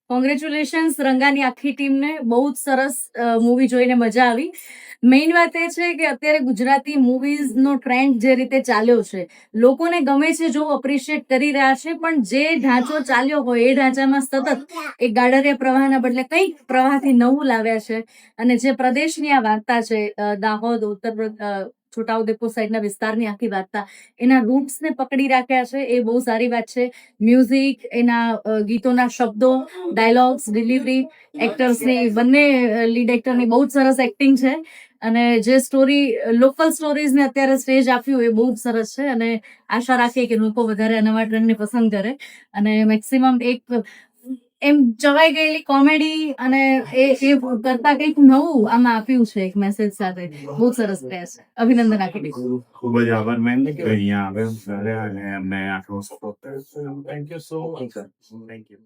Congratulations રંગાની આખી ટીમને. બહુ જ સરસ મૂવી જોઈને મજા આવી. મેઇન વાત એ છે કે અત્યારે ગુજરાતી મૂવીઝનો ટ્રેન્ડ જે રીતે ચાલ્યો છે, લોકોને ગમે છે, જો અપ્રિશિએટ કરી રહ્યા છે, પણ જે ઢાંચો ચાલ્યો હોય એ ઢાંચામાં સતત એક ગાડરિયા પ્રવાહના બદલે કંઈક પ્રવાહથી નવું લાવ્યા છે. અને જે પ્રદેશની આ વાર્તા છે, દાહોદ, છોટાઉદેપુર સાઈડના વિસ્તારની આખી વાર્તા, એના રૂટ્સને પકડી રાખ્યા છે, એ બહુ સારી વાત છે. મ્યુઝિક, એના ગીતોના શબ્દો, ડાયલોગ્સ, ડિલિવરી, એક્ટર્સની બંને લીડ એક્ટરની બહુ જ સરસ એક્ટિંગ છે. અને જે લોકલ સ્ટોરીઝને અત્યારે સ્ટેજ આપ્યું એ બહુ જ સરસ છે. અને આશા રાખીએ કે લોકો વધારે નવા ટ્રેન્ડને પસંદ કરે અને મેક્સિમમ એક એમ ચવાઈ ગયેલી કોમેડી અને એ કરતા કંઈક નવું આમાં આપ્યું છે એક મેસેજ સાથે. બહુ સરસ પ્રયાસ છે. અભિનંદન આપી દઈશ. ખૂબ જ આભાર મેમ કે અહીંયા આવે અને અમને આટલો સપોર્ટ કર્યો. Thank you so much. Thank you.